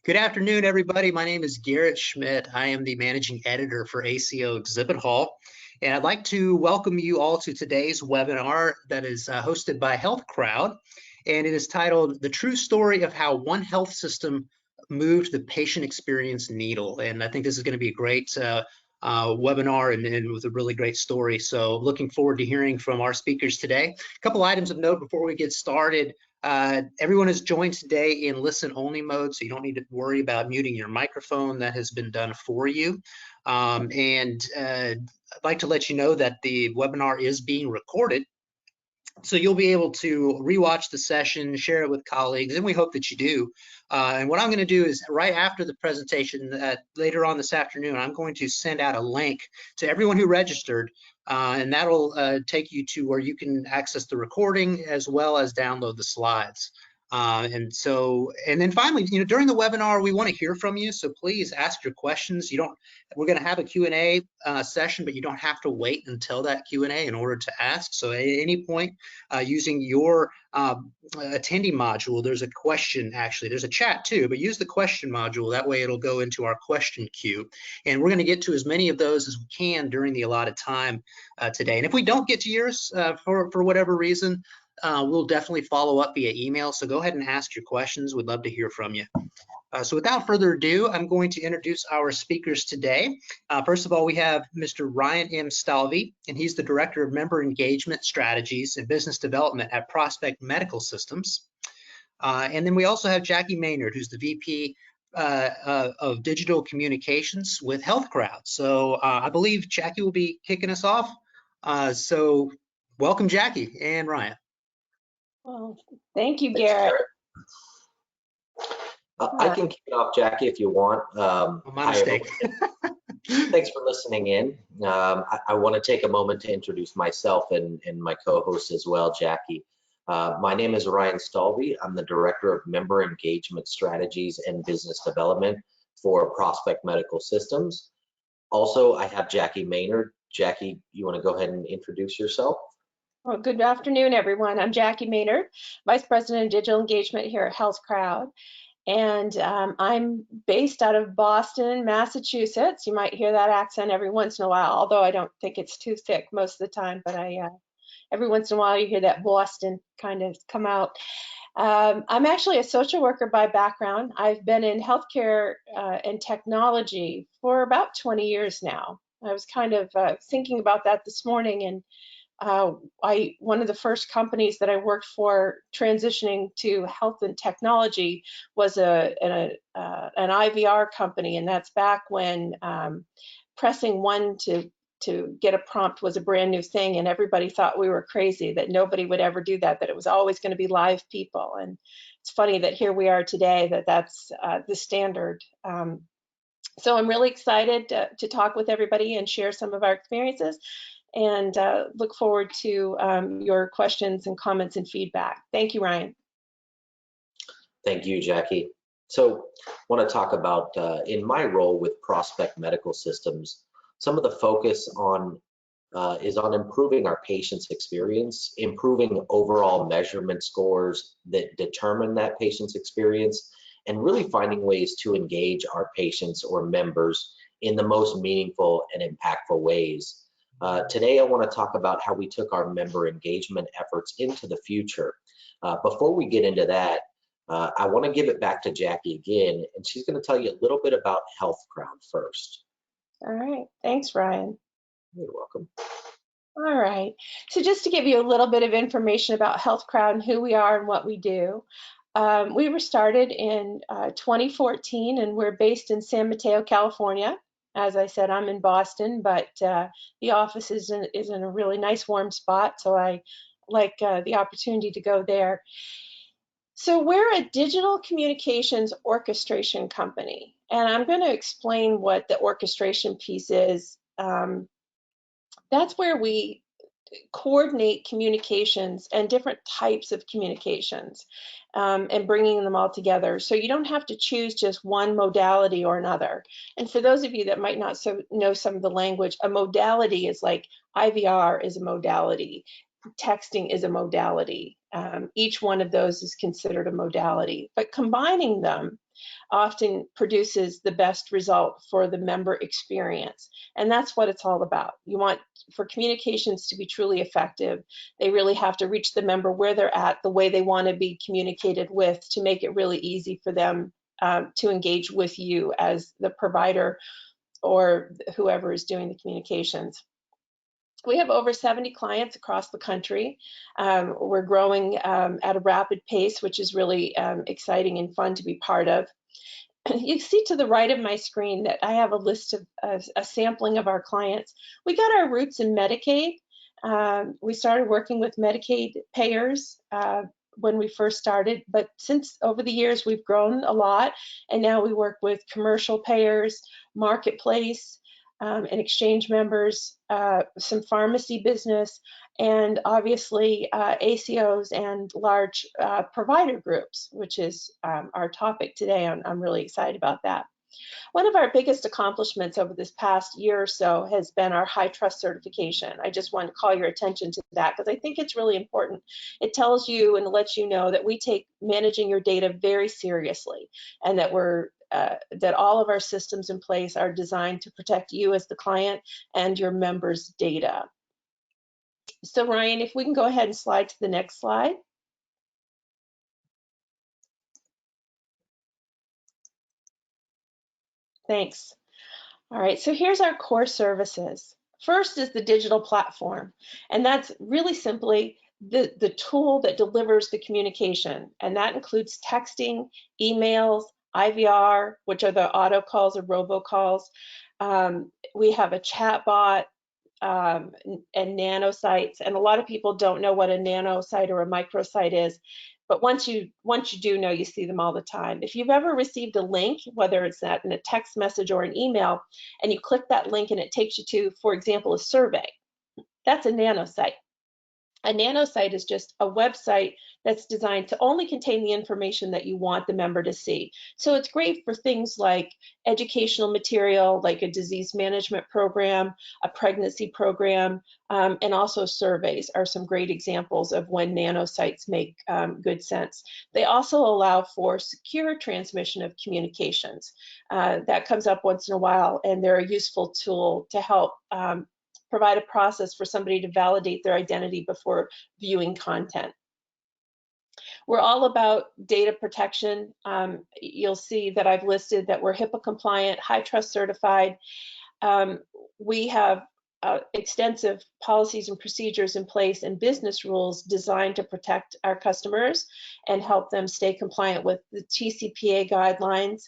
Good afternoon, everybody. My name is Garrett Schmidt. I am the managing editor for ACO Exhibit Hall, and I'd like to welcome you all to today's webinar that is hosted by Health Crowd, and it is titled "The True Story of How One Health System Moved the Patient Experience Needle." And I think this is going to be a great webinar and with a really great story. So looking forward to hearing from our speakers today. A couple items of note before we get started. Everyone is joined today in listen-only mode, so you don't need to worry about muting your microphone. That has been done for you. I'd like to let you know that the webinar is being recorded, so you'll be able to rewatch the session, share it with colleagues, and we hope that you do. And what I'm going to do is right after the presentation, later on this afternoon, I'm going to send out a link to everyone who registered, and that'll take you to where you can access the recording as well as download the slides. And then finally, during the webinar, we want to hear from you. So please ask your questions. We're going to have a Q&A session, but you don't have to wait until that Q&A in order to ask. So at any point, using your attendee module, there's a question, actually, there's a chat too, but use the question module. That way it'll go into our question queue. And we're going to get to as many of those as we can during the allotted time today. And if we don't get to yours for whatever reason, we'll definitely follow up via email. So go ahead and ask your questions. We'd love to hear from you. So without further ado, I'm going to introduce our speakers today. First of all, we have Mr. Ryan M. Stalvey, and he's the Director of Member Engagement Strategies and Business Development at Prospect Medical Systems. And then we also have Jackie Maynard, who's the VP of Digital Communications with Health Crowd. So I believe Jackie will be kicking us off. So welcome, Jackie and Ryan. Well, thank you, Garrett. I can kick it off, Jackie, if you want. My mistake. Thanks for listening in. I want to take a moment to introduce myself and my co-host as well, Jackie. My name is Ryan Stalvey. I'm the Director of Member Engagement Strategies and Business Development for Prospect Medical Systems. Also, I have Jackie Maynard. Jackie, you want to go ahead and introduce yourself? Well, good afternoon, everyone. I'm Jackie Maynard, Vice President of Digital Engagement here at Health Crowd. And I'm based out of Boston, Massachusetts. You might hear that accent every once in a while, although I don't think it's too thick most of the time, but every once in a while you hear that Boston kind of come out. I'm actually a social worker by background. I've been in healthcare and technology for about 20 years now. I was kind of thinking about that this morning, and one of the first companies that I worked for transitioning to health and technology was an IVR company, and that's back when pressing 1 to get a prompt was a brand new thing, and everybody thought we were crazy, that nobody would ever do that, that it was always going to be live people. And it's funny that here we are today, that's the standard. So I'm really excited to talk with everybody and share some of our experiences, and look forward to your questions and comments and feedback. Thank you, Ryan. Thank you, Jackie. So I want to talk about, in my role with Prospect Medical Systems, some of the focus is on improving our patient's experience, improving overall measurement scores that determine that patient's experience, and really finding ways to engage our patients or members in the most meaningful and impactful ways. Today, I want to talk about how we took our member engagement efforts into the future. Before we get into that, I want to give it back to Jackie again, and she's going to tell you a little bit about Health Crowd first. All right, thanks, Ryan. You're welcome. All right, so just to give you a little bit of information about Health Crowd and who we are and what we do. We were started in 2014, and we're based in San Mateo, California. As I said, I'm in Boston, but the office is in a really nice warm spot, so I like the opportunity to go there. So we're a digital communications orchestration company, and I'm going to explain what the orchestration piece is. That's where we coordinate communications and different types of communications and bringing them all together. So you don't have to choose just one modality or another. And for those of you that might not know some of the language, a modality is like IVR is a modality. texting is a modality. Each one of those is considered a modality, but combining them often produces the best result for the member experience. And that's what it's all about. You want for communications to be truly effective, they really have to reach the member where they're at, the way they want to be communicated with, to make it really easy for them to engage with you as the provider or whoever is doing the communications. We have over 70 clients across the country. We're growing at a rapid pace, which is really exciting and fun to be part of. You see to the right of my screen that I have a list of a sampling of our clients. We got our roots in Medicaid. We started working with Medicaid payers when we first started, but since over the years we've grown a lot, and now we work with commercial payers, marketplace, and exchange members, some pharmacy business, and obviously ACOs and large provider groups, which is our topic today. I'm really excited about that. One of our biggest accomplishments over this past year or so has been our high trust certification. I just want to call your attention to that because I think it's really important. It tells you and lets you know that we take managing your data very seriously, and that that all of our systems in place are designed to protect you as the client and your members' data. So Ryan, if we can go ahead and slide to the next slide. Thanks. All right, so here's our core services. First is the digital platform, and that's really simply the tool that delivers the communication, and that includes texting, emails, IVR, which are the auto calls or robocalls. We have a chat bot and nanosites, and a lot of people don't know what a nanosite or a microsite is. But once you do know, you see them all the time. If you've ever received a link, whether it's that in a text message or an email, and you click that link and it takes you to, for example, a survey, that's a nanosite. A nanosite is just a website that's designed to only contain the information that you want the member to see. So it's great for things like educational material, like a disease management program, a pregnancy program, and also surveys are some great examples of when nanosites make good sense. They also allow for secure transmission of communications. That comes up once in a while, and they're a useful tool to help provide a process for somebody to validate their identity before viewing content. We're all about data protection. You'll see that I've listed that we're HIPAA compliant, high trust certified. We have extensive policies and procedures in place and business rules designed to protect our customers and help them stay compliant with the TCPA guidelines.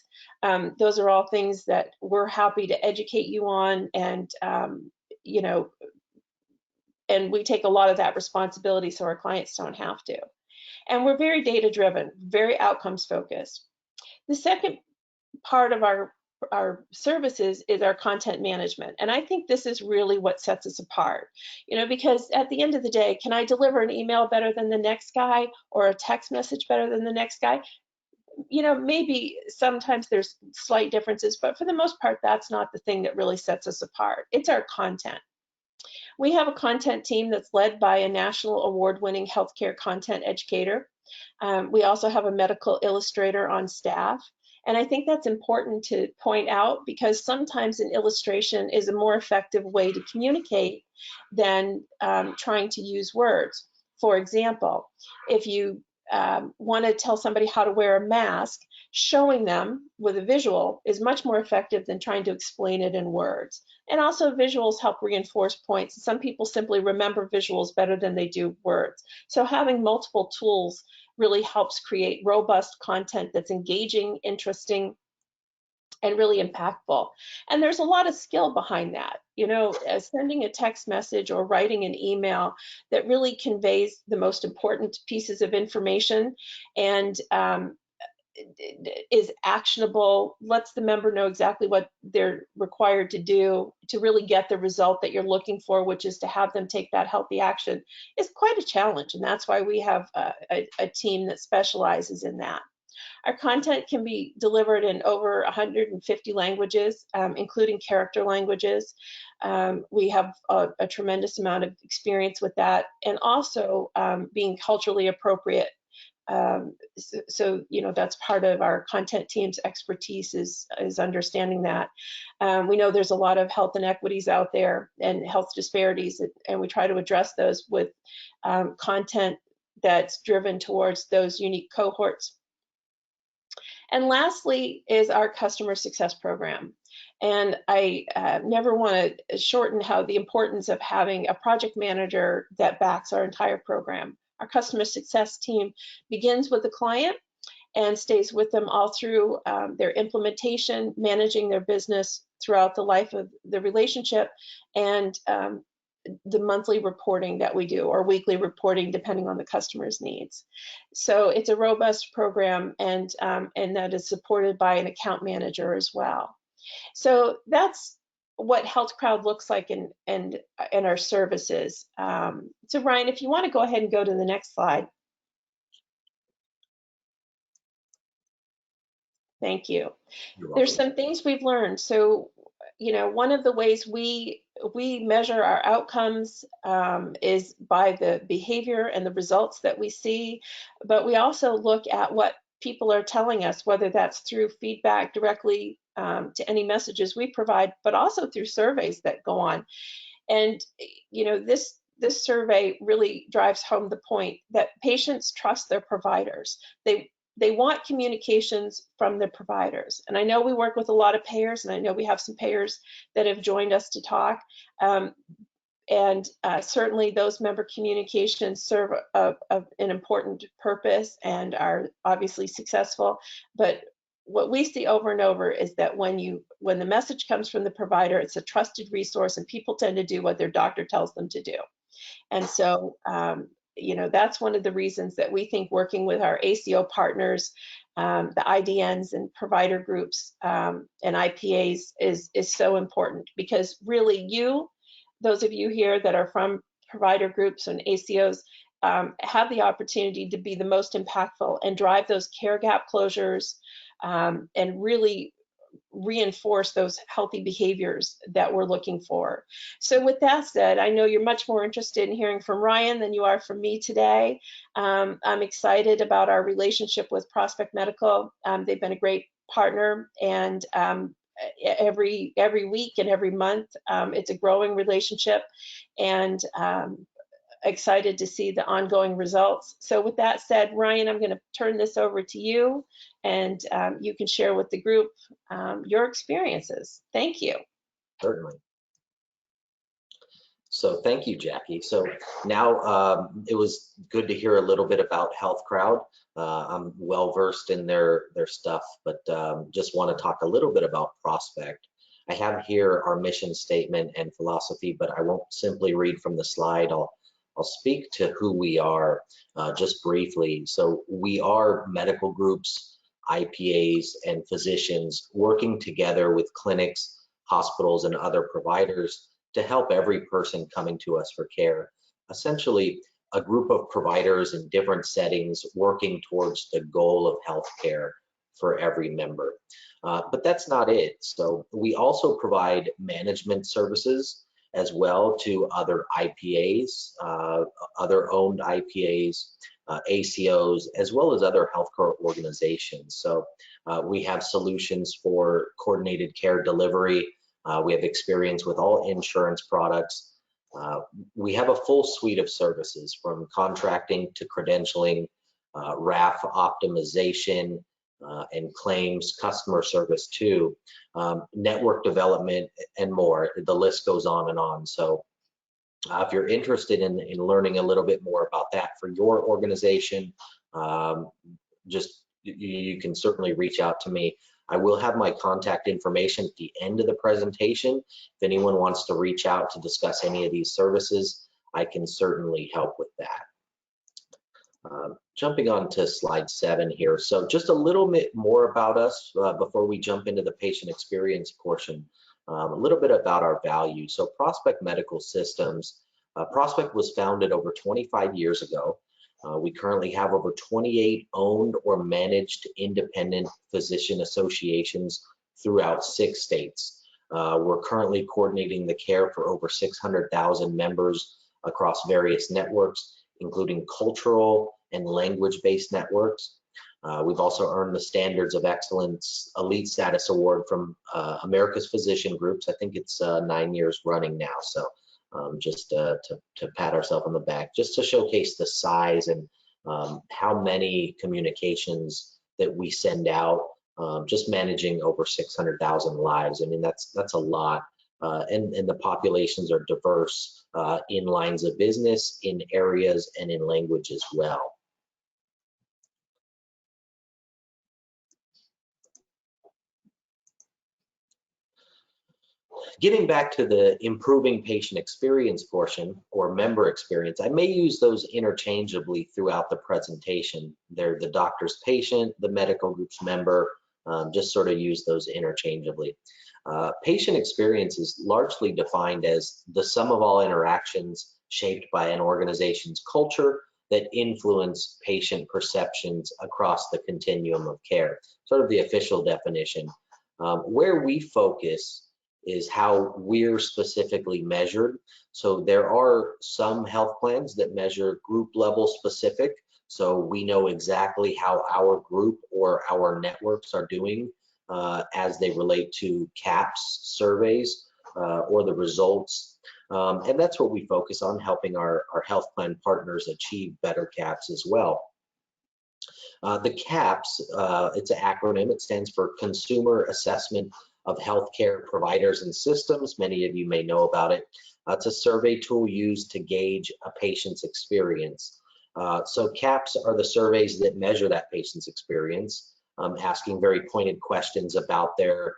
Those are all things that we're happy to educate you on, and you know, and we take a lot of that responsibility so our clients don't have to. And we're very data driven, very outcomes focused. The second part of our services is our content management. And I think this is really what sets us apart, you know, because at the end of the day, can I deliver an email better than the next guy or a text message better than the next guy? You know, maybe sometimes there's slight differences, but for the most part, that's not the thing that really sets us apart. It's our content. We have a content team that's led by a national award-winning healthcare content educator. We also have a medical illustrator on staff. And I think that's important to point out because sometimes an illustration is a more effective way to communicate than trying to use words. For example, if you want to tell somebody how to wear a mask, showing them with a visual is much more effective than trying to explain it in words. And also visuals help reinforce points. Some people simply remember visuals better than they do words. So having multiple tools really helps create robust content that's engaging, interesting, and really impactful. And there's a lot of skill behind that. You know, sending a text message or writing an email that really conveys the most important pieces of information and is actionable, lets the member know exactly what they're required to do to really get the result that you're looking for, which is to have them take that healthy action, is quite a challenge. And that's why we have a team that specializes in that. Our content can be delivered in over 150 languages, including character languages. We have a tremendous amount of experience with that, and also being culturally appropriate. So that's part of our content team's expertise is understanding that. We know there's a lot of health inequities out there and health disparities, and we try to address those with content that's driven towards those unique cohorts. And lastly is our customer success program. And I never want to shorten how the importance of having a project manager that backs our entire program. Our customer success team begins with the client and stays with them all through their implementation, managing their business throughout the life of the relationship, and the monthly reporting that we do, or weekly reporting, depending on the customer's needs. So it's a robust program, and that is supported by an account manager as well. So that's what HealthCrowd looks like in our services. So Ryan, if you want to go ahead and go to the next slide. Thank you. There's some things we've learned. So, one of the ways we measure our outcomes is by the behavior and the results that we see, but we also look at what people are telling us, whether that's through feedback directly to any messages we provide, but also through surveys that go on. And this survey really drives home the point that patients trust their providers. They want communications from their providers. And I know we work with a lot of payers, and I know we have some payers that have joined us to talk. Certainly those member communications serve an important purpose and are obviously successful. But what we see over and over is that when the message comes from the provider, it's a trusted resource, and people tend to do what their doctor tells them to do. And so, that's one of the reasons that we think working with our ACO partners, the IDNs and provider groups and IPAs is so important, because really those of you here that are from provider groups and ACOs have the opportunity to be the most impactful and drive those care gap closures and really reinforce those healthy behaviors that we're looking for. So with that said, I know you're much more interested in hearing from Ryan than you are from me today. I'm excited about our relationship with Prospect Medical. They've been a great partner, and every week and every month, it's a growing relationship, and excited to see the ongoing results. So with that said, Ryan, I'm going to turn this over to you, and you can share with the group your experiences. Thank you. Certainly. So thank you, Jackie. So now it was good to hear a little bit about HealthCrowd. I'm well versed in their stuff, but just want to talk a little bit about Prospect. I have here our mission statement and philosophy, but I won't simply read from the slide. I'll speak to who we are just briefly. So we are medical groups, IPAs, and physicians working together with clinics, hospitals, and other providers to help every person coming to us for care. Essentially, a group of providers in different settings working towards the goal of healthcare for every member. But that's not it. So we also provide management services as well to other IPAs, other owned IPAs, ACOs, as well as other healthcare organizations. So we have solutions for coordinated care delivery. We have experience with all insurance products. We have a full suite of services, from contracting to credentialing, RAF optimization, and claims, customer service too, network development, and more. The list goes on and on. So if you're interested in learning a little bit more about that for your organization, you can certainly reach out to me. I will have my contact information at the end of the presentation. If anyone wants to reach out to discuss any of these services, I can certainly help with that. Jumping on to slide 7 here. So just a little bit more about us before we jump into the patient experience portion. A little bit about our values. So Prospect Medical Systems, Prospect was founded over 25 years ago. We currently have over 28 owned or managed independent physician associations throughout 6 states. We're currently coordinating the care for over 600,000 members across various networks, including cultural and language-based networks. We've also earned the Standards of Excellence Elite Status Award from America's Physician Groups. I think it's 9 years running now. So just to pat ourselves on the back, just to showcase the size and how many communications that we send out, just managing over 600,000 lives. I mean, that's a lot. And the populations are diverse in lines of business, in areas, and in language as well. Getting back to the improving patient experience portion or member experience, I may use those interchangeably throughout the presentation. They're the doctor's patient, the medical group's member, just sort of use those interchangeably. Patient experience is largely defined as the sum of all interactions shaped by an organization's culture that influence patient perceptions across the continuum of care, sort of the official definition. Where we focus is how we're specifically measured. So there are some health plans that measure group level specific. So we know exactly how our group or our networks are doing as they relate to CAHPS surveys or the results. And that's what we focus on, helping our health plan partners achieve better CAHPS as well. The CAHPS, it's an acronym. It stands for Consumer Assessment of Healthcare Providers and Systems. Many of you may know about it. It's a survey tool used to gauge a patient's experience. So CAHPS are the surveys that measure that patient's experience, asking very pointed questions about their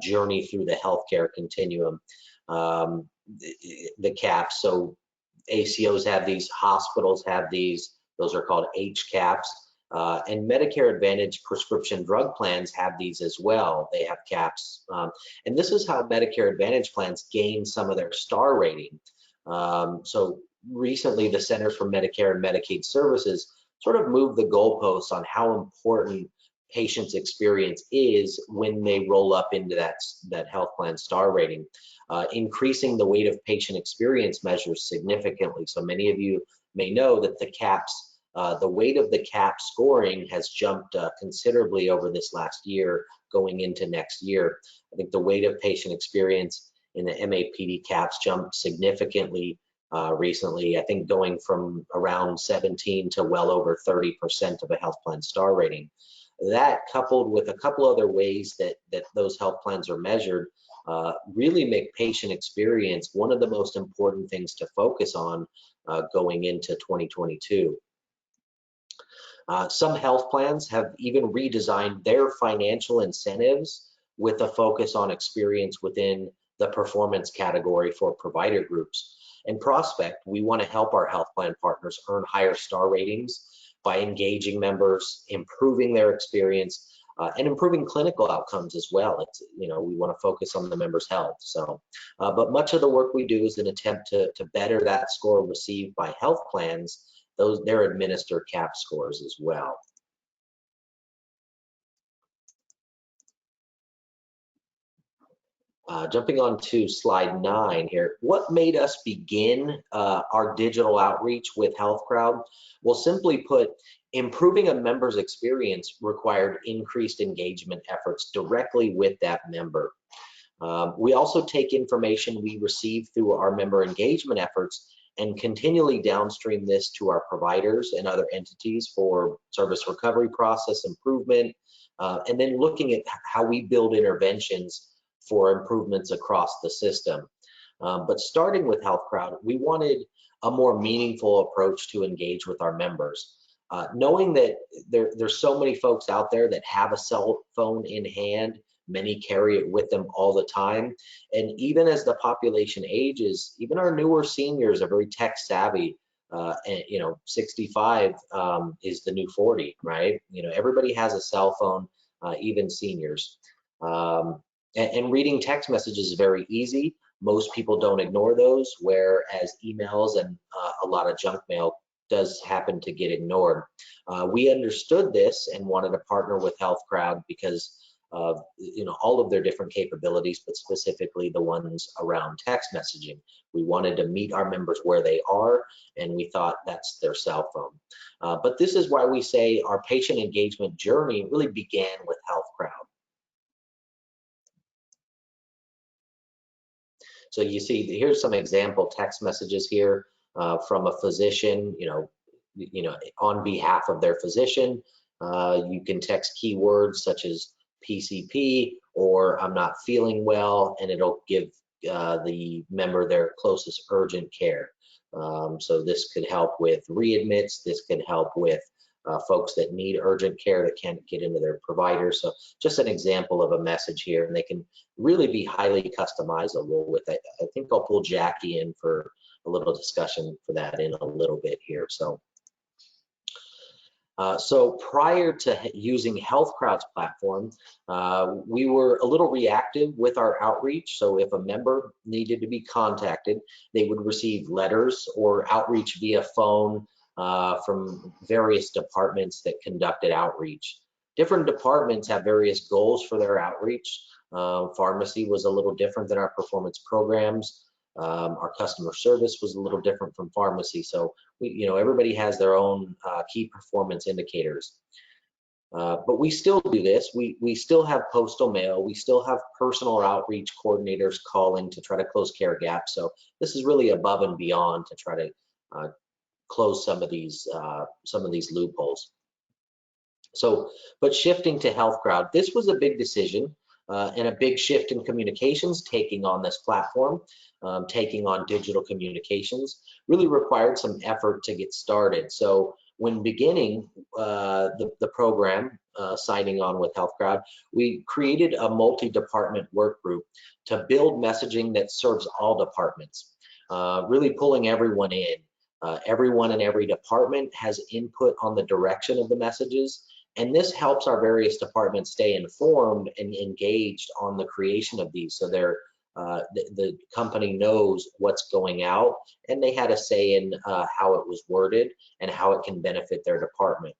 journey through the healthcare continuum. The CAHPS, so ACOs have these, hospitals have these, those are called HCAHPS. And Medicare Advantage prescription drug plans have these as well. They have CAHPS. And this is how Medicare Advantage plans gain some of their star rating. So recently, the Centers for Medicare and Medicaid Services sort of moved the goalposts on how important patients' experience is when they roll up into that health plan star rating, increasing the weight of patient experience measures significantly. So many of you may know that the CAHPS, the weight of the CAHPS scoring has jumped considerably over this last year going into next year. I think the weight of patient experience in the MAPD CAHPS jumped significantly recently, I think going from around 17 to well over 30% of a health plan star rating. That, coupled with a couple other ways that those health plans are measured, really make patient experience one of the most important things to focus on going into 2022. Some health plans have even redesigned their financial incentives with a focus on experience within the performance category for provider groups. And Prospect, we want to help our health plan partners earn higher star ratings by engaging members, improving their experience, and improving clinical outcomes as well. It's, you know, we want to focus on the members' health. So, but much of the work we do is an attempt to better that score received by health plans. They're administered CAHPS scores as well. Jumping on to slide 9 here, what made us begin our digital outreach with HealthCrowd? Well, simply put, improving a member's experience required increased engagement efforts directly with that member. We also take information we receive through our member engagement efforts and continually downstream this to our providers and other entities for service recovery process improvement, and then looking at how we build interventions for improvements across the system. But starting with HealthCrowd, we wanted a more meaningful approach to engage with our members. Knowing that there's so many folks out there that have a cell phone in hand, many carry it with them all the time. And even as the population ages, even our newer seniors are very tech savvy. And, you know, 65 is the new 40, right? You know, everybody has a cell phone, even seniors. And reading text messages is very easy. Most people don't ignore those, whereas emails and a lot of junk mail does happen to get ignored. We understood this and wanted to partner with HealthCrowd because of all of their different capabilities, but specifically the ones around text messaging. We wanted to meet our members where they are, and we thought that's their cell phone. But this is why we say our patient engagement journey really began with HealthCrowd. So you see, here's some example text messages here from a physician, on behalf of their physician. You can text keywords such as PCP or I'm not feeling well, and it'll give the member their closest urgent care. So this could help with readmits. This could help with folks that need urgent care that can't get into their provider. So just an example of a message here, and they can really be highly customizable with it. I think I'll pull Jackie in for a little discussion for that in a little bit here. So prior to using HealthCrowd's platform, we were a little reactive with our outreach. So if a member needed to be contacted, they would receive letters or outreach via phone from various departments that conducted outreach. Different departments have various goals for their outreach. Pharmacy was a little different than our performance programs. Our customer service was a little different from pharmacy. So everybody has their own key performance indicators. But we still do this. We still have postal mail. We still have personal outreach coordinators calling to try to close care gaps. So this is really above and beyond to try to close some of these loopholes. So, but shifting to HealthCrowd, this was a big decision and a big shift in communications. Taking on this platform, taking on digital communications, really required some effort to get started. So when beginning the program, signing on with HealthCrowd, we created a multi-department work group to build messaging that serves all departments, really pulling everyone in. Everyone in every department has input on the direction of the messages, and this helps our various departments stay informed and engaged on the creation of these, so the company knows what's going out, and they had a say in how it was worded and how it can benefit their department.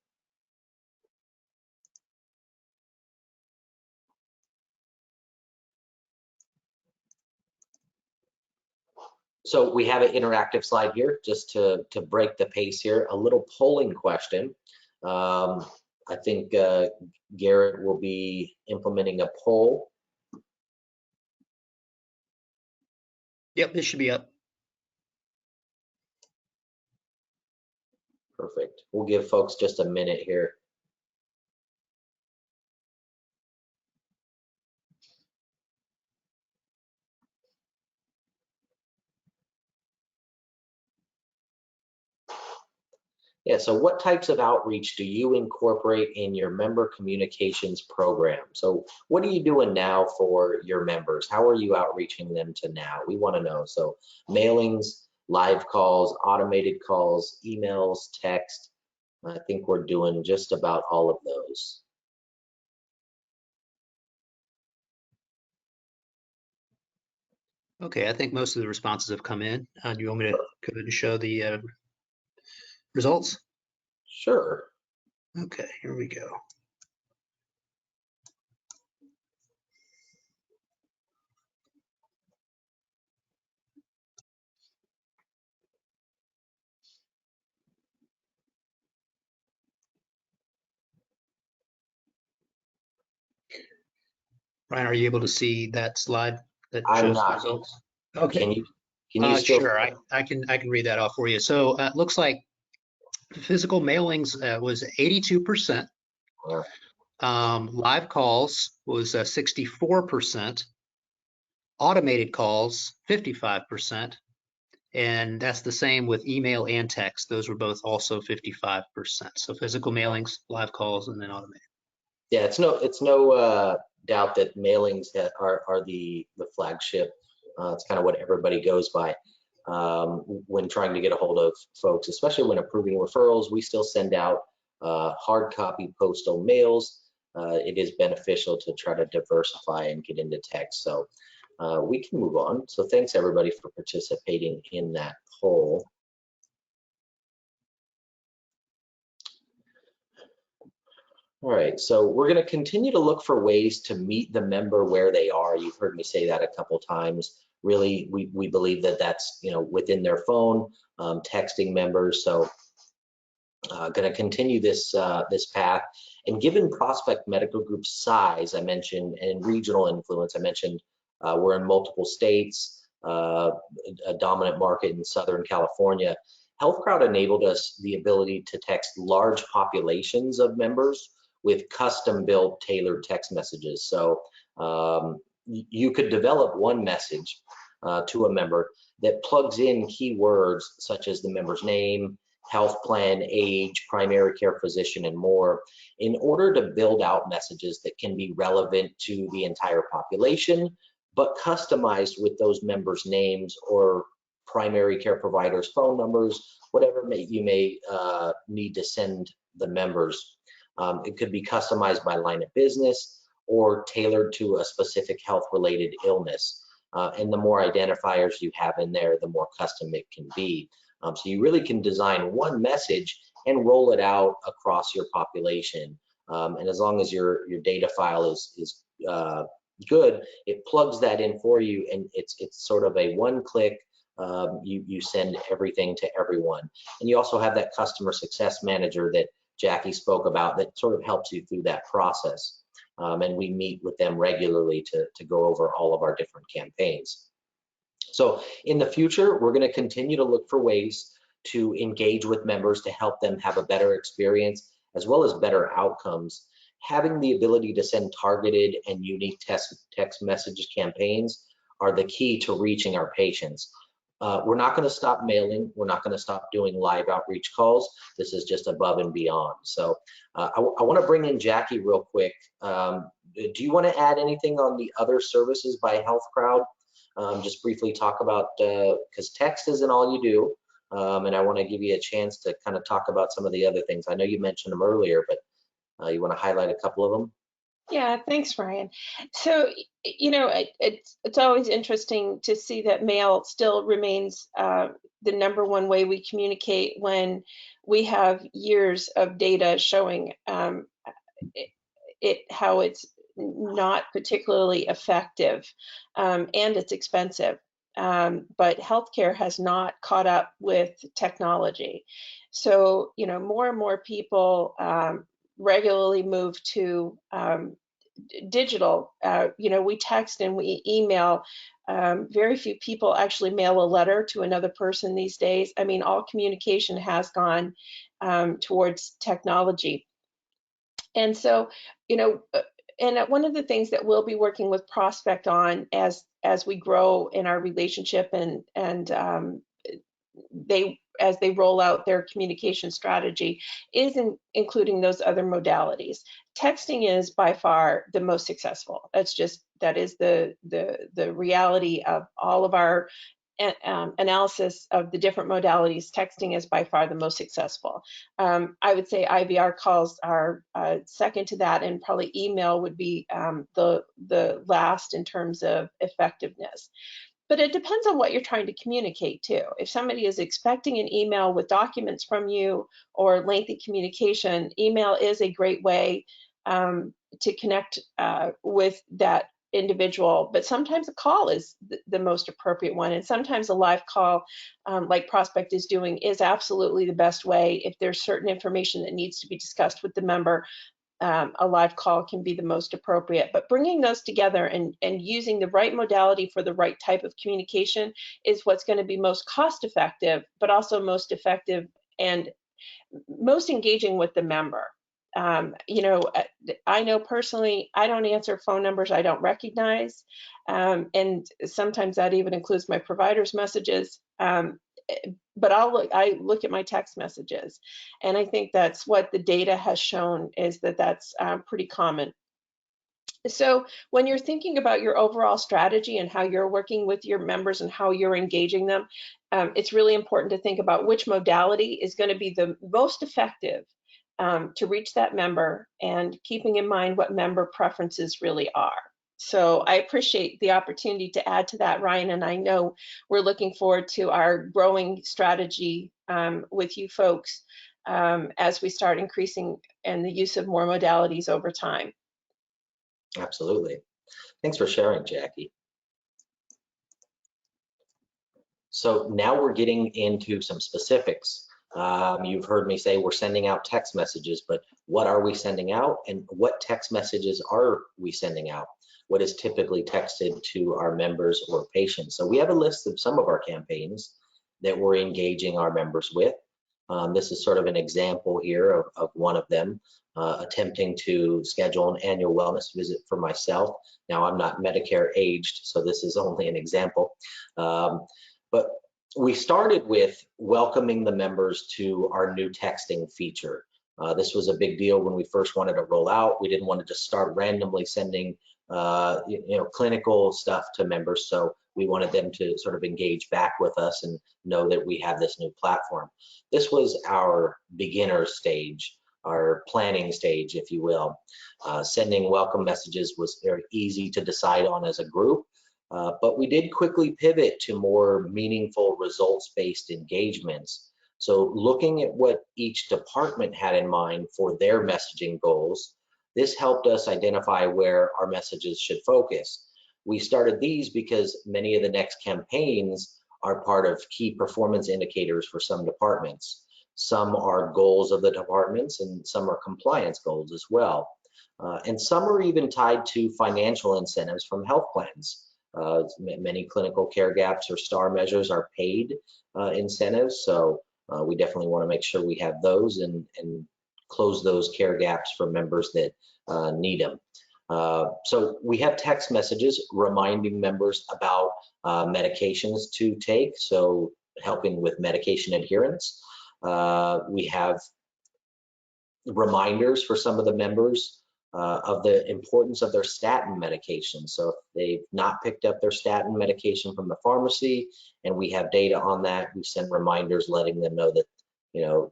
So we have an interactive slide here just to break the pace here, a little polling question. I think Garrett will be implementing a poll. Yep, this should be up. Perfect. We'll give folks just a minute here. Yeah, so what types of outreach do you incorporate in your member communications program? So what are you doing now for your members? How are you outreaching them to now? We want to know. So mailings, live calls, automated calls, emails, text. I think we're doing just about all of those. Okay, I think most of the responses have come in. Do you want me to go ahead and show the results? Sure. Okay, here we go. Ryan, are you able to see that slide that I'm shows the not. results? Okay. Can you still? Sure, I can read that off for you. So it looks like physical mailings was 82%. Live calls was 64%. Automated calls 55%. And that's the same with email and text. Those were both also 55%. So physical mailings, live calls, and then automated. Yeah, it's no doubt that mailings are the flagship. It's kind of what everybody goes by when trying to get a hold of folks, especially when approving referrals. We still send out hard copy postal mails. It is beneficial to try to diversify and get into text. So we can move on. So thanks everybody for participating in that poll. All right, so we're going to continue to look for ways to meet the member where they are. You've heard me say that a couple times. Really, we believe that that's, within their phone, texting members. So going to continue this this path. And given prospect medical group size, I mentioned, and regional influence, I mentioned we're in multiple states, a dominant market in Southern California. HealthCrowd enabled us the ability to text large populations of members with custom-built, tailored text messages. So you could develop one message to a member that plugs in keywords such as the member's name, health plan, age, primary care physician, and more, in order to build out messages that can be relevant to the entire population, but customized with those members' names or primary care providers' phone numbers, whatever you may need to send the members. It could be customized by line of business or tailored to a specific health-related illness. And the more identifiers you have in there, the more custom it can be. So you really can design one message and roll it out across your population. And as long as your data file is good, it plugs that in for you, and it's sort of a one-click. You send everything to everyone. And you also have that customer success manager that Jackie spoke about that sort of helps you through that process. And we meet with them regularly to go over all of our different campaigns. So in the future, we're going to continue to look for ways to engage with members to help them have a better experience as well as better outcomes. Having the ability to send targeted and unique text message campaigns are the key to reaching our patients. We're not going to stop mailing. We're not going to stop doing live outreach calls. This is just above and beyond. So I want to bring in Jackie real quick. Do you want to add anything on the other services by HealthCrowd? Just briefly talk about, because text isn't all you do, and I want to give you a chance to kind of talk about some of the other things. I know you mentioned them earlier, but you want to highlight a couple of them? Yeah, thanks, Ryan. So, it's always interesting to see that mail still remains the #1 way we communicate when we have years of data showing how it's not particularly effective, and it's expensive. But healthcare has not caught up with technology. So, more and more people regularly move to digital. We text and we email. Very few people actually mail a letter to another person these days. I mean, all communication has gone towards technology. And so, and one of the things that we'll be working with Prospect on as we grow in our relationship and as they roll out their communication strategy is including those other modalities. Texting is by far the most successful. That is the reality of all of our analysis of the different modalities. Texting is by far the most successful. I would say IVR calls are second to that, and probably email would be the last in terms of effectiveness. But it depends on what you're trying to communicate too. If somebody is expecting an email with documents from you or lengthy communication, email is a great way to connect with that individual. But sometimes a call is the most appropriate one. And sometimes a live call, like Prospect is doing, is absolutely the best way. If there's certain information that needs to be discussed with the member, a live call can be the most appropriate. But bringing those together and using the right modality for the right type of communication is what's going to be most cost effective, but also most effective and most engaging with the member. I know personally, I don't answer phone numbers I don't recognize. And sometimes that even includes my provider's messages. But I look at my text messages, and I think that's what the data has shown, is that that's pretty common. So when you're thinking about your overall strategy and how you're working with your members and how you're engaging them, it's really important to think about which modality is going to be the most effective to reach that member, and keeping in mind what member preferences really are. So I appreciate the opportunity to add to that, Ryan, and I know we're looking forward to our growing strategy with you folks as we start increasing and the use of more modalities over time. Absolutely. Thanks for sharing, Jackie. So now we're getting into some specifics. You've heard me say we're sending out text messages, but what are we sending out, and what text messages are we sending out? What is typically texted to our members or patients? So we have a list of some of our campaigns that we're engaging our members with. This is sort of an example here of one of them, attempting to schedule an annual wellness visit for myself. Now, I'm not Medicare aged, so this is only an example. But we started with welcoming the members to our new texting feature. This was a big deal when we first wanted to roll out. We didn't want to just start randomly sending clinical stuff to members, so we wanted them to sort of engage back with us and know that we have this new platform. This was our beginner stage, our planning stage, if you will. Sending welcome messages was very easy to decide on as a group. But we did quickly pivot to more meaningful results-based engagements. So looking at what each department had in mind for their messaging goals, this helped us identify where our messages should focus. We started these because many of the next campaigns are part of key performance indicators for some departments. Some are goals of the departments, and some are compliance goals as well. And some are even tied to financial incentives from health plans. Many clinical care gaps or STAR measures are paid incentives, so we definitely want to make sure we have those and close those care gaps for members that need them. So we have text messages reminding members about medications to take, so helping with medication adherence. We have reminders for some of the members of the importance of their statin medication. So if they've not picked up their statin medication from the pharmacy and we have data on that, we send reminders letting them know that,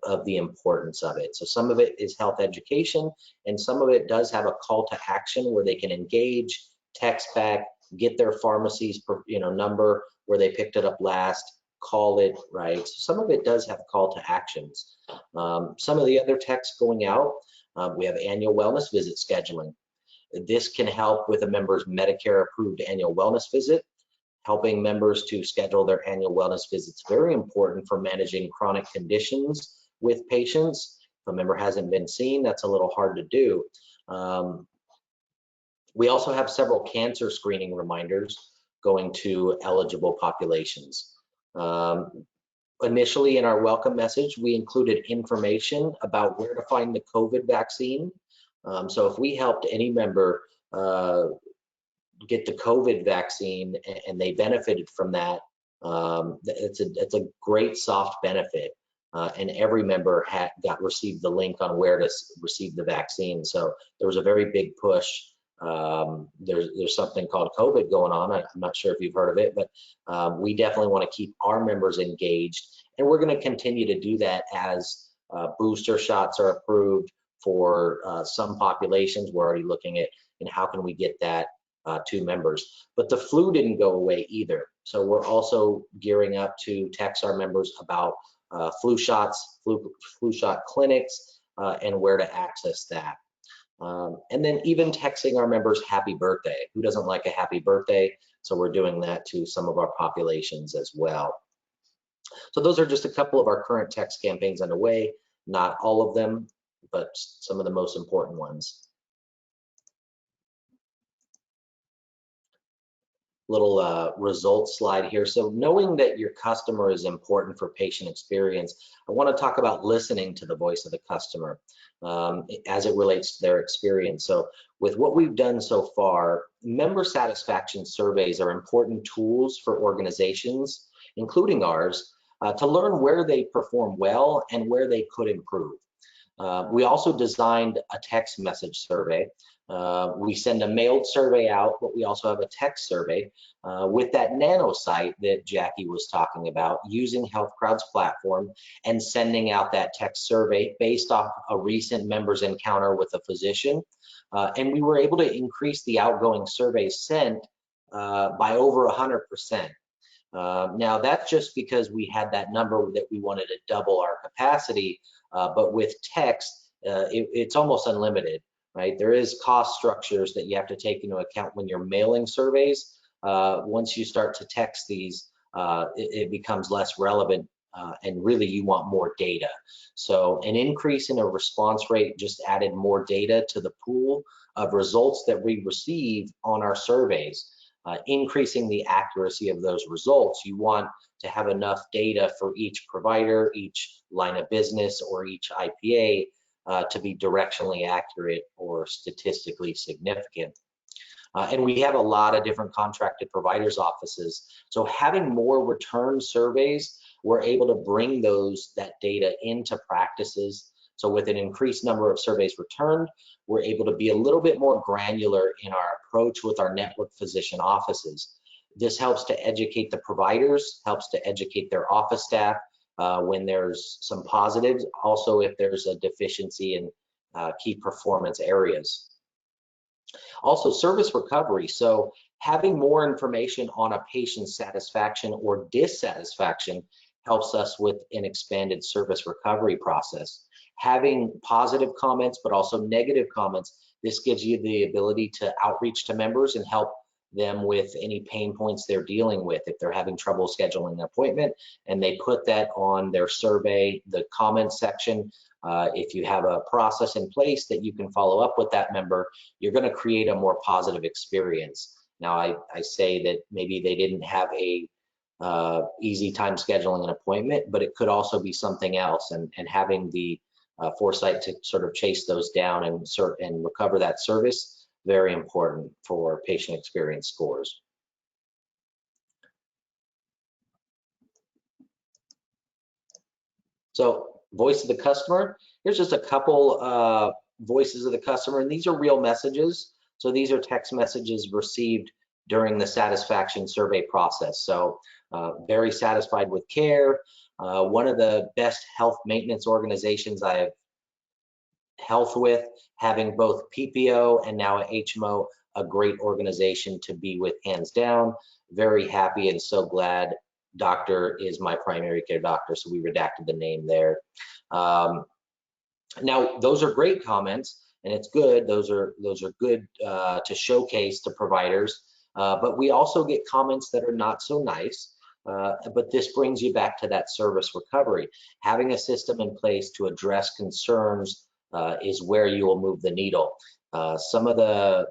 of the importance of it. So some of it is health education, and some of it does have a call to action where they can engage, text back, get their pharmacy's number where they picked it up last, call it, right? So some of it does have call to actions. Some of the other text going out, we have annual wellness visit scheduling. This can help with a member's Medicare approved annual wellness visit. Helping members to schedule their annual wellness visits, very important for managing chronic conditions with patients. If a member hasn't been seen, that's a little hard to do. We also have several cancer screening reminders going to eligible populations. Initially in our welcome message, we included information about where to find the COVID vaccine. So if we helped any member get the COVID vaccine and they benefited from that, it's a great soft benefit. And every member received the link on where to receive the vaccine. So there was a very big push. There's something called COVID going on. I'm not sure if you've heard of it, but we definitely want to keep our members engaged. And we're going to continue to do that as booster shots are approved for some populations. We're already looking at how can we get that to members. But the flu didn't go away either. So we're also gearing up to text our members about flu shots, flu shot clinics, and where to access that. And then even texting our members happy birthday. Who doesn't like a happy birthday? So we're doing that to some of our populations as well. So those are just a couple of our current text campaigns underway, not all of them, but some of the most important ones. Little results slide here. So knowing that your customer is important for patient experience, I want to talk about listening to the voice of the customer as it relates to their experience. So with what we've done so far, member satisfaction surveys are important tools for organizations, including ours, to learn where they perform well and where they could improve. We also designed a text message survey. We send a mailed survey out, but we also have a text survey with that nano site that Jackie was talking about, using HealthCrowd's platform and sending out that text survey based off a recent member's encounter with a physician. And we were able to increase the outgoing surveys sent by over 100%. Now that's just because we had that number that we wanted to double our capacity, but with text, it's almost unlimited, right? There is cost structures that you have to take into account when you're mailing surveys. Once you start to text these, it becomes less relevant, and really you want more data. So an increase in a response rate just added more data to the pool of results that we receive on our surveys. Increasing the accuracy of those results, you want to have enough data for each provider, each line of business, or each IPA to be directionally accurate or statistically significant. And we have a lot of different contracted providers offices. So having more return surveys, we're able to bring that data into practices. So with an increased number of surveys returned, we're able to be a little bit more granular in our approach with our network physician offices. This helps to educate the providers, helps to educate their office staff when there's some positives, also if there's a deficiency in key performance areas. Also, service recovery. So having more information on a patient's satisfaction or dissatisfaction helps us with an expanded service recovery process. Having positive comments, but also negative comments, this gives you the ability to outreach to members and help them with any pain points they're dealing with. If they're having trouble scheduling an appointment and they put that on their survey, the comments section, if you have a process in place that you can follow up with that member, you're going to create a more positive experience. Now, I say that maybe they didn't have a easy time scheduling an appointment, but it could also be something else, and having the foresight to sort of chase those down and recover that service, very important for patient experience scores. So voice of the customer, here's just a couple voices of the customer, and these are real messages. So these are text messages received during the satisfaction survey process. So very satisfied with care. One of the best health maintenance organizations I have health with, having both PPO and now a HMO, a great organization to be with, hands down. Very happy and so glad. Doctor is my primary care doctor, so we redacted the name there. Now, those are great comments, and it's good. Those are good to showcase to providers. But we also get comments that are not so nice. But this brings you back to that service recovery. Having a system in place to address concerns is where you will move the needle. Some of the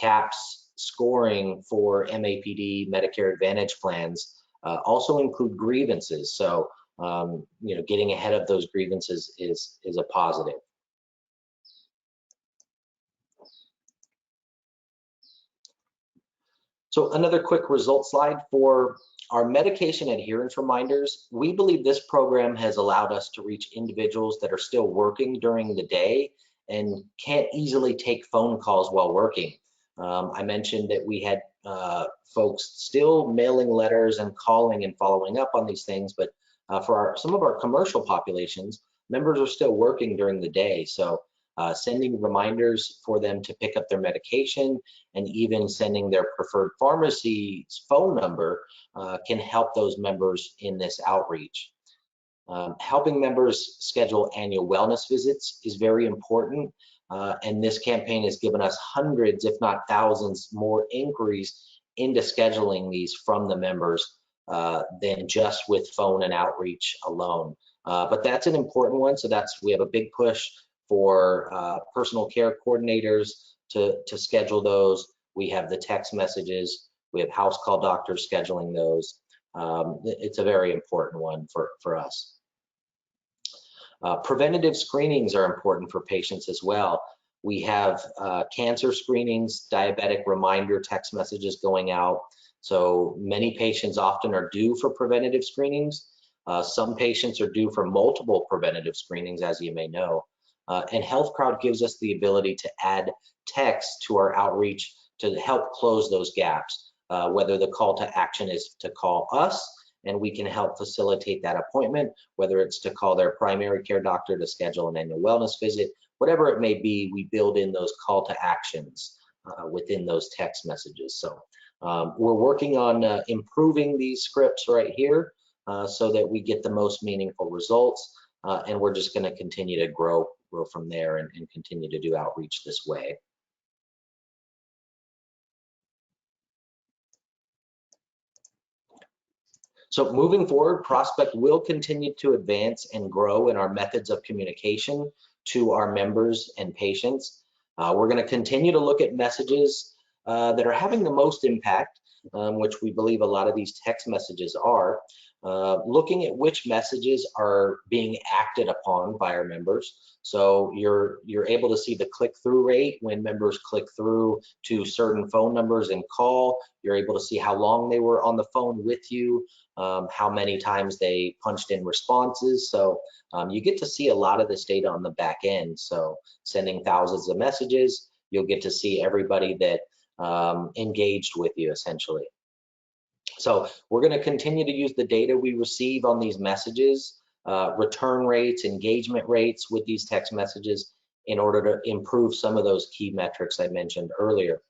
CAHPS scoring for MAPD Medicare Advantage plans also include grievances. So you know, getting ahead of those grievances is a positive. So another quick result slide for our medication adherence reminders. We believe this program has allowed us to reach individuals that are still working during the day and can't easily take phone calls while working. I mentioned that we had folks still mailing letters and calling and following up on these things, but for some of our commercial populations, members are still working during the day. So sending reminders for them to pick up their medication and even sending their preferred pharmacy's phone number can help those members in this outreach. Helping members schedule annual wellness visits is very important, and this campaign has given us hundreds, if not thousands, more inquiries into scheduling these from the members than just with phone and outreach alone. But that's an important one, so we have a big push for personal care coordinators to schedule those. We have the text messages, we have house call doctors scheduling those. It's a very important one for us. Preventative screenings are important for patients as well. We have cancer screenings, diabetic reminder text messages going out. So many patients often are due for preventative screenings. Some patients are due for multiple preventative screenings, as you may know. And HealthCrowd gives us the ability to add text to our outreach to help close those gaps, whether the call to action is to call us and we can help facilitate that appointment, whether it's to call their primary care doctor to schedule an annual wellness visit, whatever it may be, we build in those call to actions within those text messages. So we're working on improving these scripts right here so that we get the most meaningful results, and we're just going to continue to grow grow from there and continue to do outreach this way. So moving forward, Prospect will continue to advance and grow in our methods of communication to our members and patients. We're going to continue to look at messages that are having the most impact, which we believe a lot of these text messages are, looking at which messages are being acted upon by our members. So you're able to see the click-through rate when members click through to certain phone numbers and call. You're able to see how long they were on the phone with you, how many times they punched in responses. So you get to see a lot of this data on the back end. So sending thousands of messages, you'll get to see everybody that engaged with you essentially. So we're going to continue to use the data we receive on these messages, return rates, engagement rates with these text messages in order to improve some of those key metrics I mentioned earlier.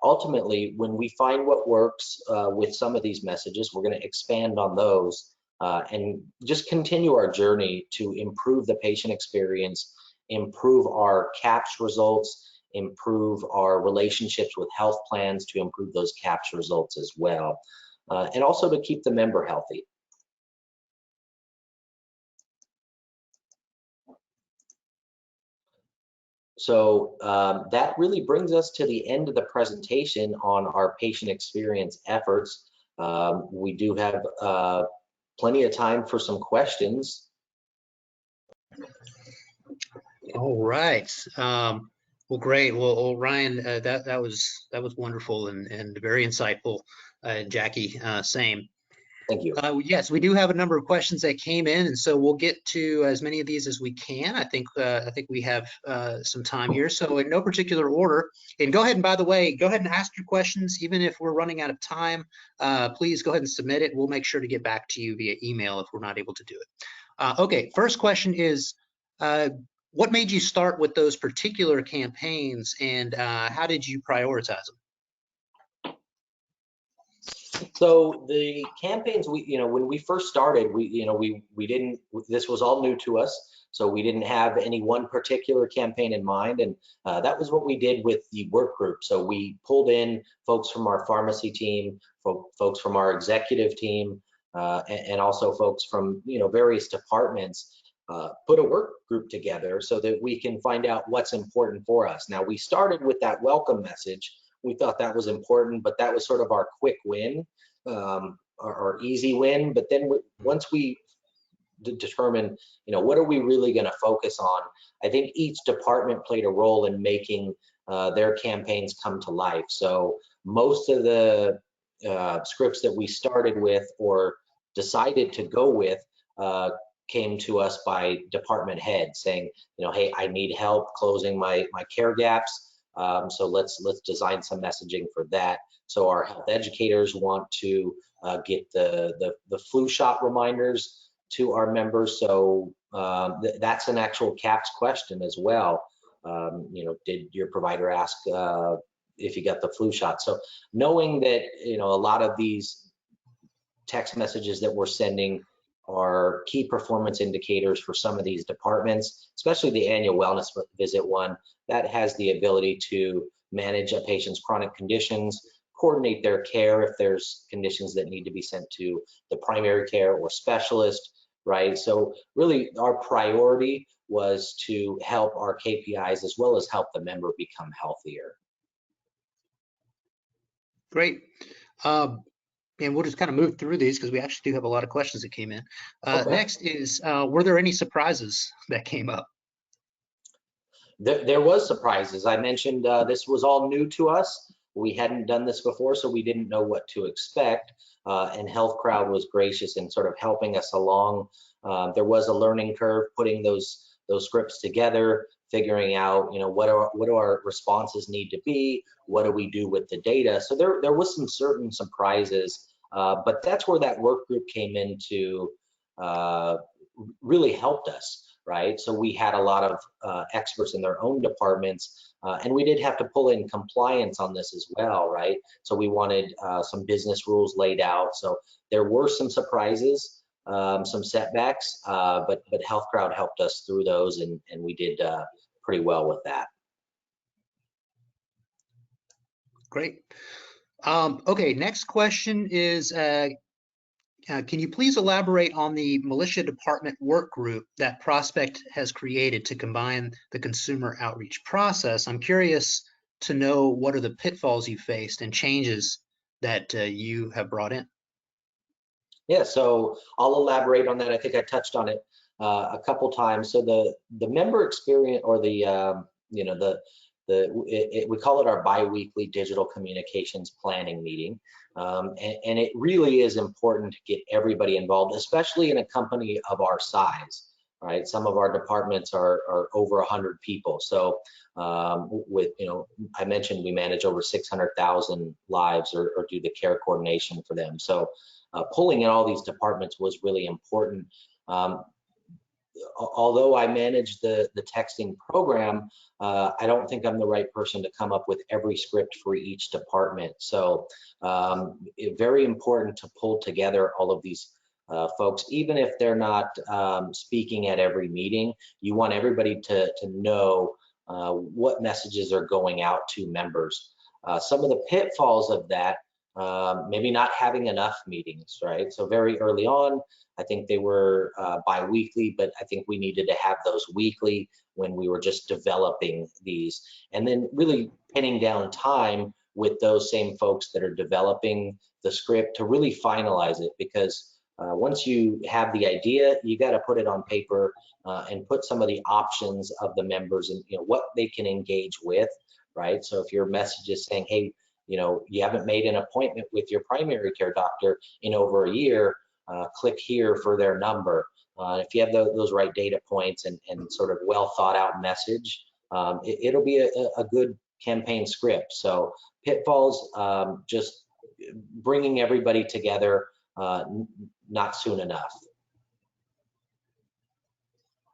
Ultimately, when we find what works with some of these messages, we're going to expand on those and just continue our journey to improve the patient experience, improve our CAPS results, improve our relationships with health plans to improve those CAPS results as well, and also to keep the member healthy. So that really brings us to the end of the presentation on our patient experience efforts. We do have plenty of time for some questions. All right. Well, great. Well, Ryan, that was wonderful and very insightful. Jackie, same. Thank you. Yes, we do have a number of questions that came in, and so we'll get to as many of these as we can. I think we have some time here. So in no particular order, and go ahead and, by the way, go ahead and ask your questions. Even if we're running out of time, please go ahead and submit it. We'll make sure to get back to you via email if we're not able to do it. Okay, first question is, what made you start with those particular campaigns, and how did you prioritize them? So the campaigns, when we first started, we didn't, this was all new to us. So we didn't have any one particular campaign in mind. And that was what we did with the work group. So we pulled in folks from our pharmacy team, folks from our executive team, and also folks from, various departments, put a work group together so that we can find out what's important for us. Now, we started with that welcome message. We thought that was important, but that was sort of our quick win, our easy win. But then once we determined, what are we really going to focus on? I think each department played a role in making their campaigns come to life. So most of the scripts that we started with or decided to go with came to us by department head saying, hey, I need help closing my care gaps. So let's design some messaging for that. So our health educators want to get the flu shot reminders to our members. So that's an actual CAPS question as well. Did your provider ask if you got the flu shot? So knowing that a lot of these text messages that we're sending are key performance indicators for some of these departments, especially the annual wellness visit one, that has the ability to manage a patient's chronic conditions, coordinate their care if there's conditions that need to be sent to the primary care or specialist, right? So really our priority was to help our KPIs as well as help the member become healthier. Great. And we'll just kind of move through these because we actually do have a lot of questions that came in. Okay. Next is, were there any surprises that came up? There was surprises. I mentioned this was all new to us. We hadn't done this before, so we didn't know what to expect. And Health Crowd was gracious in sort of helping us along. There was a learning curve putting those scripts together, figuring out, what do our responses need to be? What do we do with the data? So there was some certain surprises, but that's where that work group came in to really helped us, right? So we had a lot of experts in their own departments, and we did have to pull in compliance on this as well, right? So we wanted some business rules laid out. So there were some surprises, some setbacks, but Health Crowd helped us through those, and we did pretty well with that. Great. Okay, next question is, can you please elaborate on the militia department work group that Prospect has created to combine the consumer outreach process? I'm curious to know what are the pitfalls you faced and changes that you have brought in. Yeah, so I'll elaborate on that. I think I touched on it a couple times. So the member experience, or the you know, we call it our biweekly digital communications planning meeting, and it really is important to get everybody involved, especially in a company of our size. Right, some of our departments are over 100 people. So with, you know, I mentioned we manage over 600,000 lives, or do the care coordination for them. So pulling in all these departments was really important. Although I manage the texting program, I don't think I'm the right person to come up with every script for each department. So very important to pull together all of these folks, even if they're not speaking at every meeting. You want everybody to know what messages are going out to members. Some of the pitfalls of that, maybe not having enough meetings, right? So very early on, I think they were bi-weekly, but I think we needed to have those weekly when we were just developing these. And then really pinning down time with those same folks that are developing the script to really finalize it, because once you have the idea, you got to put it on paper and put some of the options of the members and, you know, what they can engage with, right? So if your message is saying, hey, you know, you haven't made an appointment with your primary care doctor in over a year, click here for their number. If you have those right data points and sort of well thought out message, it'll be a good campaign script. So pitfalls, just bringing everybody together, not soon enough.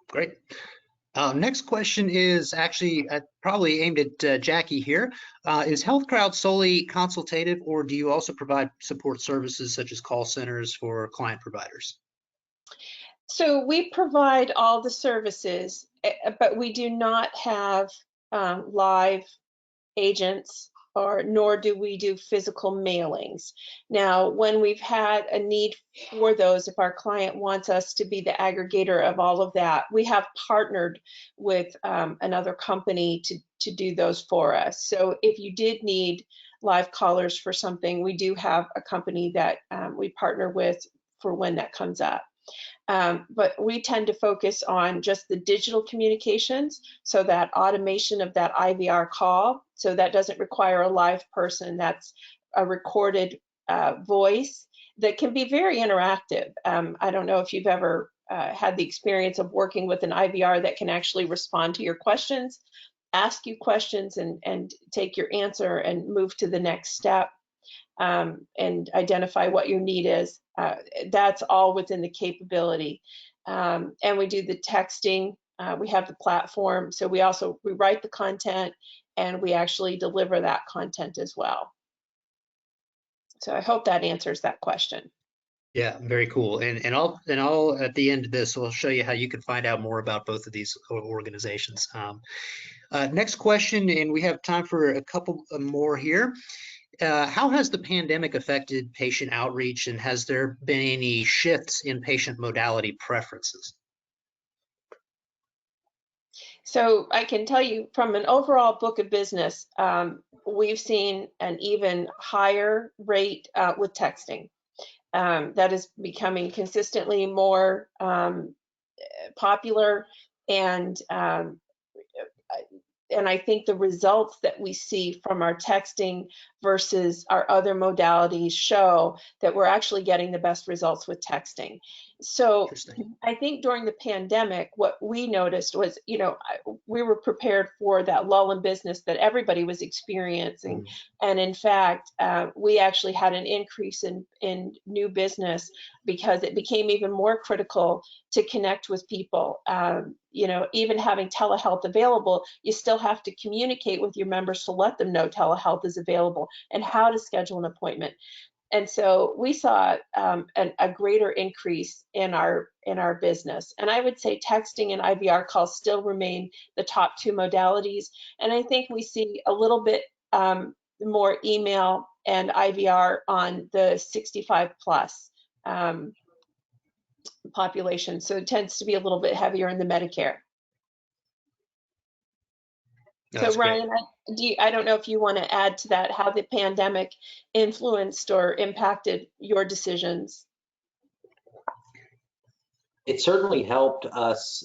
Great. Next question is actually probably aimed at Jackie here. Is Health Crowd solely consultative, or do you also provide support services such as call centers for client providers? So we provide all the services, but we do not have live agents, or nor do we do physical mailings. Now, when we've had a need for those, if our client wants us to be the aggregator of all of that, we have partnered with another company to do those for us. So if you did need live callers for something, we do have a company that we partner with for when that comes up. But we tend to focus on just the digital communications, so that automation of that IVR call, so that doesn't require a live person. That's a recorded voice that can be very interactive. I don't know if you've ever had the experience of working with an IVR that can actually respond to your questions, ask you questions, and take your answer and move to the next step. And identify what your need is. That's all within the capability. And we do the texting. We have the platform. So we write the content, and we actually deliver that content as well. So I hope that answers that question. Yeah, very cool. And I'll at the end of this, I'll show you how you can find out more about both of these organizations. Next question, and we have time for a couple more here. How has the pandemic affected patient outreach, and has there been any shifts in patient modality preferences? So I can tell you from an overall book of business, we've seen an even higher rate with texting. That is becoming consistently more popular, and I think the results that we see from our texting versus our other modalities show that we're actually getting the best results with texting. So I think during the pandemic, what we noticed was, you know, we were prepared for that lull in business that everybody was experiencing. And in fact, we actually had an increase in new business because it became even more critical to connect with people. You know, even having telehealth available, you still have to communicate with your members to let them know telehealth is available and how to schedule an appointment. And so we saw a greater increase in our business. And I would say texting and IVR calls still remain the top two modalities. And I think we see a little bit more email and IVR on the 65 plus population. So it tends to be a little bit heavier in the Medicare. So Ryan, I don't know if you want to add to that, how the pandemic influenced or impacted your decisions. It certainly helped us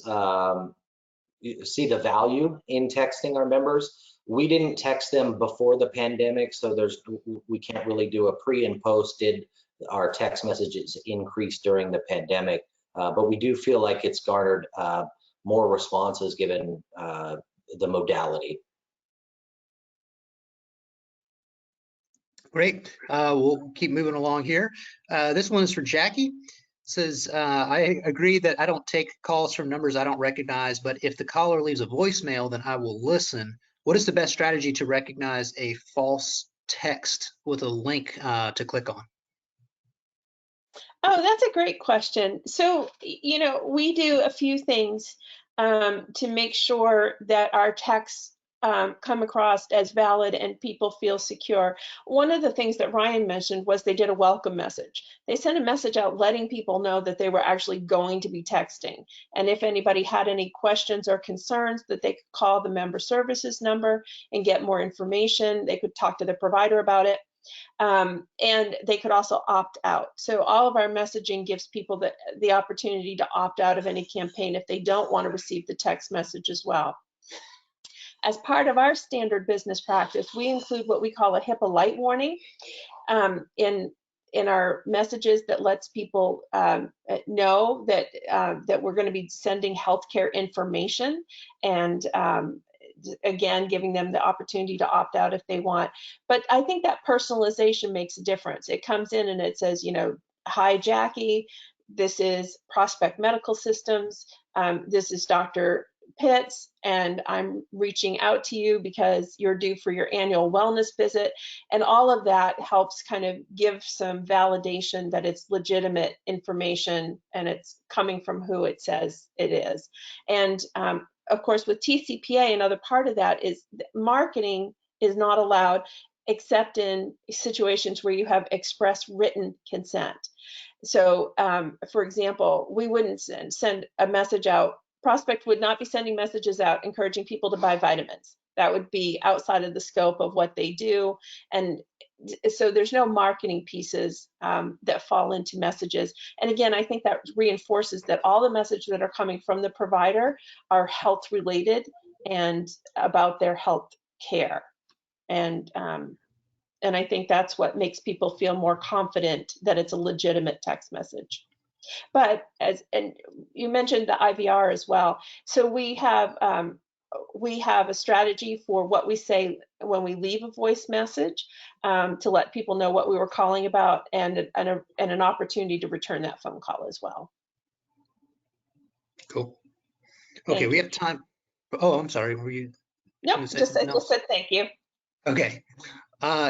see the value in texting our members. We didn't text them before the pandemic, so we can't really do a pre and post. Did our text messages increase during the pandemic? But we do feel like it's garnered more responses given the modality. Great. We'll keep moving along here. This one is for Jackie. It says, I agree that I don't take calls from numbers I don't recognize, but if the caller leaves a voicemail, then I will listen. What is the best strategy to recognize a false text with a link to click on? Oh, that's a great question. So, we do a few things to make sure that our texts come across as valid and people feel secure. One of the things that Ryan mentioned was they did a welcome message. They sent a message out letting people know that they were actually going to be texting. And if anybody had any questions or concerns, that they could call the member services number and get more information. They could talk to the provider about it. And they could also opt out. So all of our messaging gives people the opportunity to opt out of any campaign if they don't want to receive the text message as well. As part of our standard business practice, we include what we call a HIPAA light warning in our messages that lets people know that we're going to be sending healthcare information, and again, giving them the opportunity to opt out if they want. But I think that personalization makes a difference. It comes in and it says, hi, Jackie, this is Prospect Medical Systems. This is Dr. Pitts, and I'm reaching out to you because you're due for your annual wellness visit. And all of that helps kind of give some validation that it's legitimate information and it's coming from who it says it is. And of course, with TCPA, another part of that is marketing is not allowed except in situations where you have express written consent. So, for example, we wouldn't send a message out. Prospect would not be sending messages out encouraging people to buy vitamins. That would be outside of the scope of what they do. And so there's no marketing pieces that fall into messages. And again, I think that reinforces that all the messages that are coming from the provider are health related and about their health care. And I think that's what makes people feel more confident that it's a legitimate text message. But and you mentioned the IVR as well. So we have a strategy for what we say when we leave a voice message to let people know what we were calling about, and an opportunity to return that phone call as well. Cool. Okay, we have time. Oh, I'm sorry. Were you? No, just said thank you. Okay.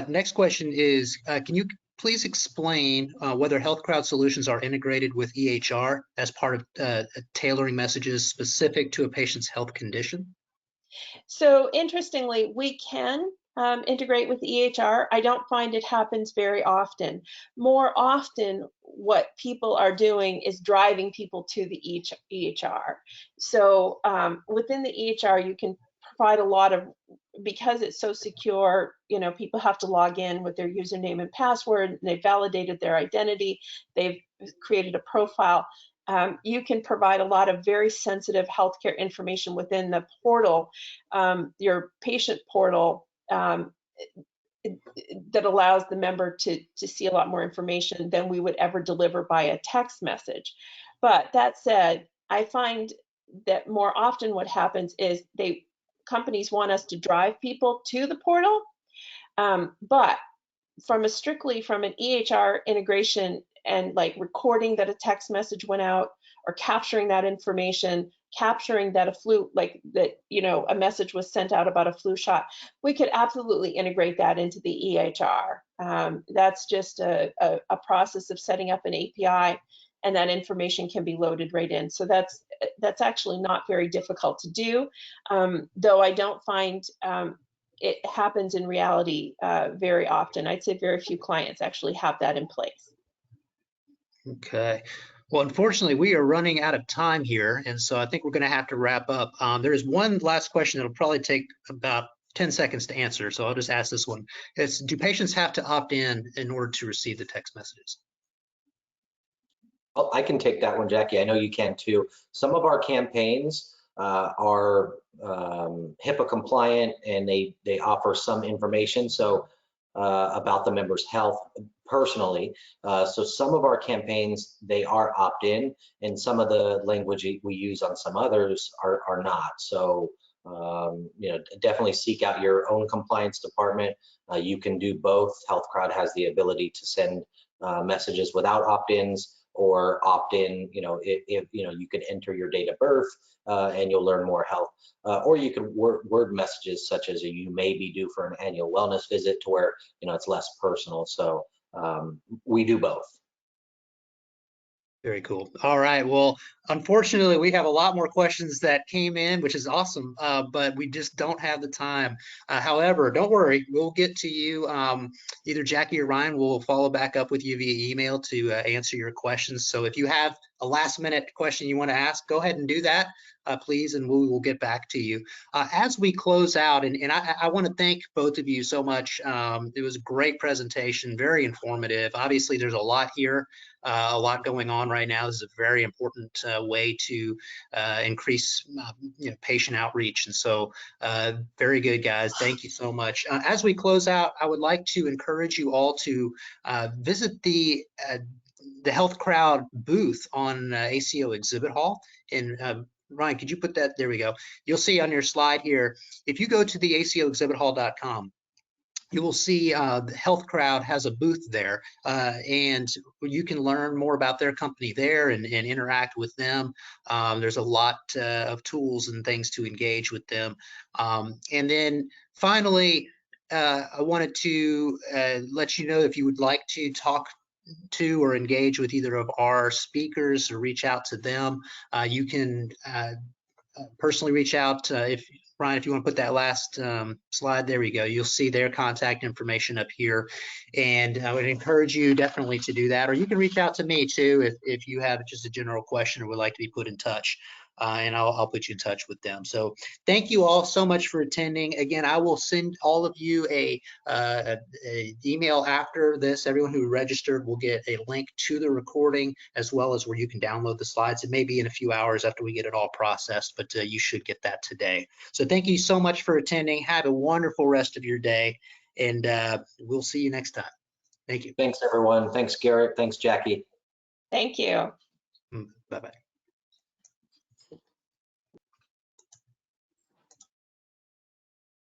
Next question is, can you please explain whether HealthCrowd solutions are integrated with EHR as part of tailoring messages specific to a patient's health condition? So interestingly, we can integrate with EHR. I don't find it happens very often. More often, what people are doing is driving people to the EHR. So within the EHR, you can provide a lot of, because it's so secure, people have to log in with their username and password, and they've validated their identity, they've created a profile. You can provide a lot of very sensitive healthcare information within the portal, your patient portal, that allows the member to see a lot more information than we would ever deliver by a text message. But that said, I find that more often what happens is companies want us to drive people to the portal, but from an EHR integration and like recording that a text message went out or capturing that information, capturing that a flu, like that, a message was sent out about a flu shot, we could absolutely integrate that into the EHR. That's just a process of setting up an API, and that information can be loaded right in. So that's actually not very difficult to do, though I don't find it happens in reality very often. I'd say very few clients actually have that in place. Okay. Well, unfortunately, we are running out of time here, and so I think we're going to have to wrap up. There is one last question that'll probably take about 10 seconds to answer, so I'll just ask this one. Do patients have to opt in order to receive the text messages? Well, I can take that one, Jackie. I know you can too. Some of our campaigns are HIPAA compliant, and they offer some information about the member's health personally. So some of our campaigns, they are opt-in, and some of the language we use on some others are not. So definitely seek out your own compliance department. You can do both. HealthCrowd has the ability to send messages without opt-ins, or opt-in. If you can enter your date of birth and you'll learn more health, or you can word messages such as you may be due for an annual wellness visit, to where it's less personal. So we do both. Very cool. All right. Well, unfortunately, we have a lot more questions that came in, which is awesome, but we just don't have the time. However, don't worry, we'll get to you. Either Jackie or Ryan will follow back up with you via email to answer your questions. So if you have a last minute question you want to ask, go ahead and do that, please, and we will get back to you. As we close out, and I want to thank both of you so much. It was a great presentation, very informative. Obviously, there's a lot here. A lot going on right now. This is a very important way to increase patient outreach. And so very good, guys. Thank you so much. As we close out, I would like to encourage you all to visit the HealthCrowd booth on ACO Exhibit Hall. And Ryan, could you put that? There we go. You'll see on your slide here, if you go to the ACOExhibitHall.com, you will see the HealthCrowd has a booth there, and you can learn more about their company there and interact with them. There's a lot of tools and things to engage with them. And then finally, I wanted to let you know, if you would like to talk to or engage with either of our speakers or reach out to them, you can personally reach out. Ryan, if you want to put that last slide, there we go. You'll see their contact information up here. And I would encourage you definitely to do that. Or you can reach out to me too if you have just a general question or would like to be put in touch. And I'll put you in touch with them. So thank you all so much for attending. Again, I will send all of you a email after this. Everyone who registered will get a link to the recording, as well as where you can download the slides. It may be in a few hours after we get it all processed, but you should get that today. So thank you so much for attending. Have a wonderful rest of your day, and we'll see you next time. Thank you. Thanks, everyone. Thanks, Garrett. Thanks, Jackie. Thank you. Bye-bye.